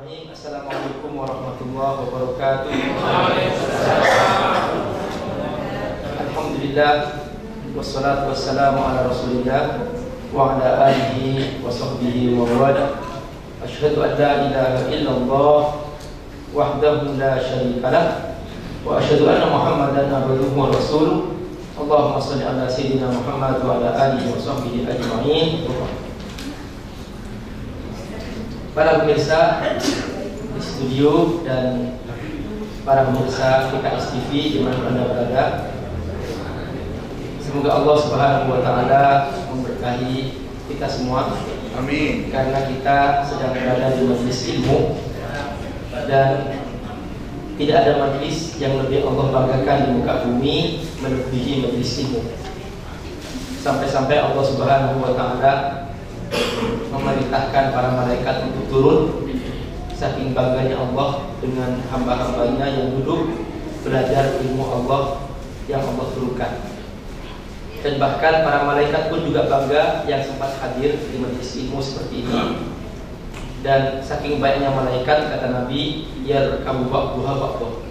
Bismillahirrahmanirrahim. Assalamualaikum warahmatullahi wabarakatuh. Alhamdulillah, wassalatu wassalamu ala rasulillah wa ala alihi wa sahbihi wa wala. Asyhadu an la ilaha illallah wahdahu la syarika lah wa asyhadu anna Muhammadan abduhu wa rasuluh. Allahumma shalli ala sayyidina Muhammad wa ala alihi wa sahbihi ajma'in. Para pemirsa di studio dan para pemirsa PKS TV di mana Anda berada, semoga Allah Subhanahu wa taala memberkahi kita semua. Amin. Karena kita sedang berada di majelis ilmu dan tidak ada majelis yang lebih Allah banggakan di muka bumi melebihi majelis ilmu. Sampai-sampai Allah Subhanahu wa taala memerintahkan para malaikat untuk turun, saking bangganya Allah dengan hamba-hambanya yang duduk belajar ilmu Allah yang Allah turunkan. Dan bahkan para malaikat pun juga bangga yang sempat hadir di majelis ilmu seperti ini. Dan saking banyaknya malaikat, kata Nabi, yarkabu ba'duha ba'duh,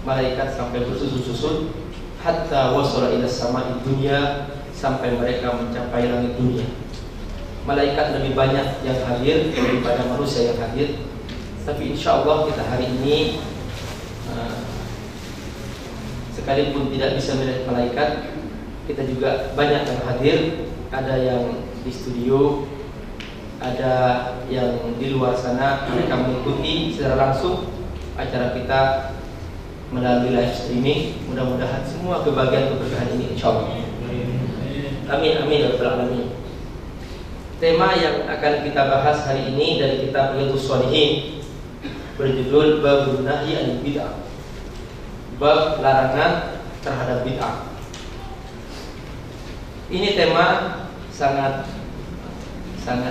malaikat sampai bersusun-susun hatta wasala ila sama'i dunya, sampai mereka mencapai langit dunia. Malaikat lebih banyak yang hadir daripada manusia yang hadir. Tapi insya Allah kita hari ini sekalipun tidak bisa melihat malaikat, kita juga banyak yang hadir. Ada yang di studio, ada yang di luar sana. Mereka mengikuti secara langsung acara kita melalui live streaming. Mudah-mudahan semua kebahagiaan keberkahan ini insya Allah. Amin amin ya rabbal alamin. Tema yang akan kita bahas hari ini dari kitab Riyadhus Shalihin berjudul Babun Nahyi anil Bid'ah. Bab larangan terhadap bid'ah. Ini tema sangat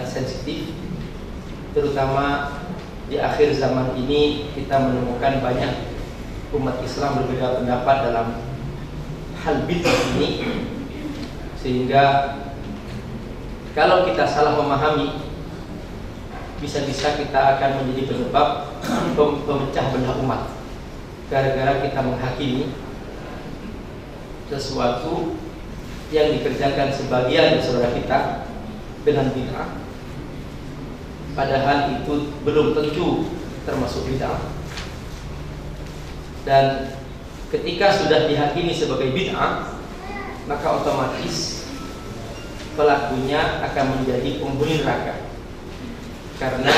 sensitif, terutama di akhir zaman ini kita menemukan banyak umat Islam berbeda pendapat dalam hal bid'ah ini, sehingga kalau kita salah memahami, bisa-bisa kita akan menjadi penyebab pemecah belah umat. Gara-gara kita menghakimi sesuatu yang dikerjakan sebagian dari saudara kita dengan bid'ah, padahal itu belum tentu termasuk bid'ah. Dan ketika sudah dihakimi sebagai bid'ah, maka otomatis pelakunya akan menjadi penghuni neraka. Karena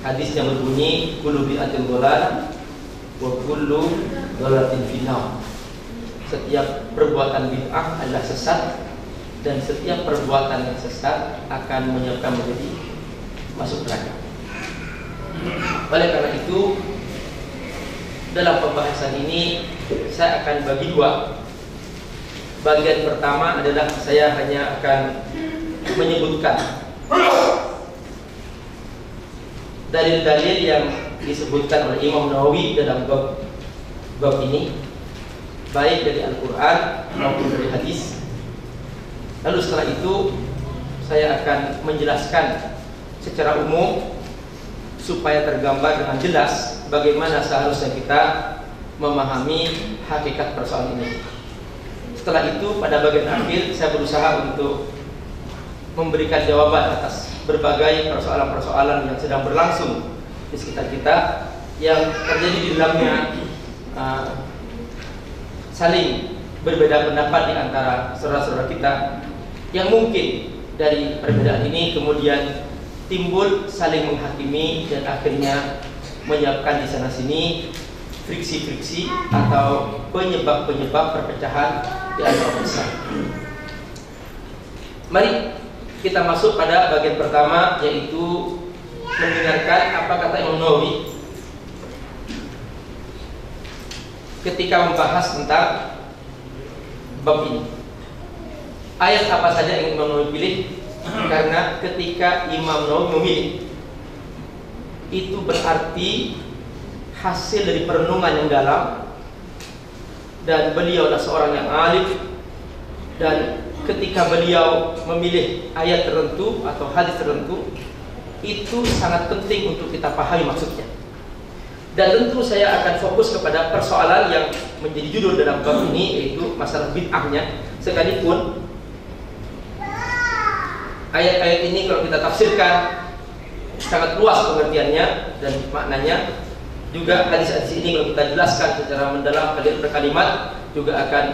hadis yang berbunyi kullu bid'atin dhalalah wa kullu dhalalatin finnar. Setiap perbuatan bid'ah adalah sesat, dan setiap perbuatan yang sesat akan menyebabkan menjadi masuk neraka. Oleh karena itu, dalam pembahasan ini saya akan bagi dua. Bagian pertama adalah saya hanya akan menyebutkan dalil-dalil yang disebutkan oleh Imam Nawawi dalam bab ini, baik dari Al-Quran maupun dari hadis. Lalu setelah itu saya akan menjelaskan secara umum supaya tergambar dengan jelas bagaimana seharusnya kita memahami hakikat persoalan ini. Setelah itu pada bagian akhir saya berusaha untuk memberikan jawaban atas berbagai persoalan-persoalan yang sedang berlangsung di sekitar kita, yang terjadi di dalamnya saling berbeda pendapat di antara saudara-saudara kita, yang mungkin dari perbedaan ini kemudian timbul saling menghakimi dan akhirnya menyiapkan di sana sini friksi-friksi atau penyebab-penyebab perpecahan di antara bangsa. Mari kita masuk pada bagian pertama, yaitu mendengarkan apa kata Imam Nawawi ketika membahas tentang bab ini. Ayat apa saja yang Imam Nawawi pilih? Karena ketika Imam Nawawi memilih, itu berarti hasil dari perenungan yang dalam, dan beliau adalah seorang yang alim, dan ketika beliau memilih ayat tertentu atau hadis tertentu, itu sangat penting untuk kita pahami maksudnya. Dan tentu saya akan fokus kepada persoalan yang menjadi judul dalam bab ini, yaitu masalah bid'ahnya. Sekalipun ayat-ayat ini kalau kita tafsirkan sangat luas pengertiannya dan maknanya. Juga hadis-hadis ini kalau kita jelaskan secara mendalam kalimat per kalimat juga akan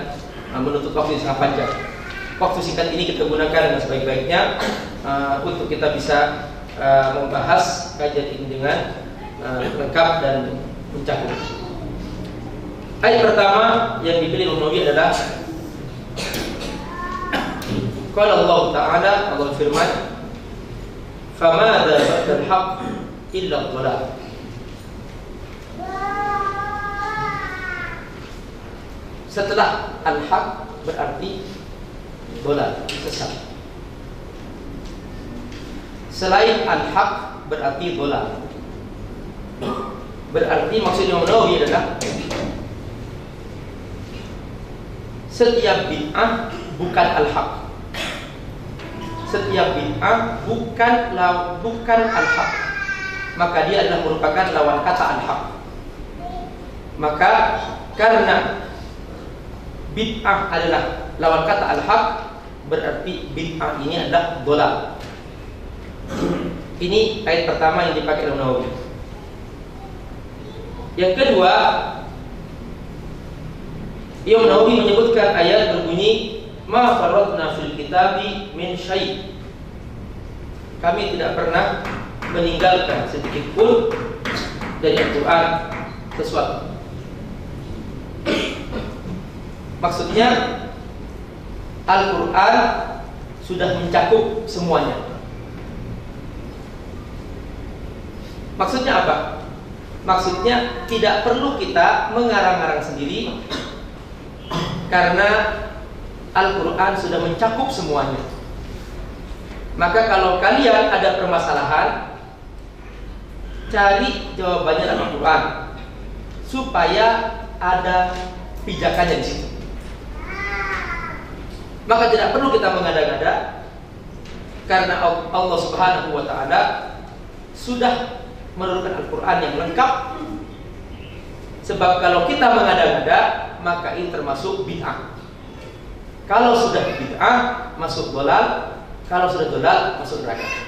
menuntut waktu yang sangat panjang. Waktu singkat ini kita gunakan dengan sebaik-baiknya untuk kita bisa membahas kajian ini dengan lengkap dan mencakup. Ayat pertama yang dipilih Imam Nawawi adalah qala Allah Ta'ala, Allah firman, "Famadza ba'dal haqq illa dhalal." Setelah al-haq berarti dhalal, sesat. Selain al-haq berarti dhalal. Berarti maksudnya Imam Nawawi adalah setiap bid'ah bukan al-haq. Setiap bid'ah bukan al-haq, maka dia adalah merupakan lawan kata al-haq. Maka karena bid'ah adalah lawan kata al-haq, berarti bid'ah ini adalah dhalal. Ini ayat pertama yang dipakai Imam Nawawi. Yang kedua, Imam Nawawi menyebutkan ayat berbunyi, "Ma farratna fil kitabi min syai'." Kami tidak pernah meninggalkan sedikit pun dari Al-Quran sesuatu. Maksudnya Al-Quran sudah mencakup semuanya. Maksudnya apa? Maksudnya tidak perlu kita mengarang-arang sendiri, karena Al-Quran sudah mencakup semuanya. Maka kalau kalian ada permasalahan, cari jawabannya dalam Al-Quran, supaya ada pijakannya di situ. Maka tidak perlu kita mengada-ngada, karena Allah Subhanahu wa Ta'ala sudah menurunkan Al-Quran yang lengkap. Sebab kalau kita mengada-ngada, maka ini termasuk bid'ah. Kalau sudah bid'ah, masuk dhalal. Kalau sudah dhalal, masuk neraka.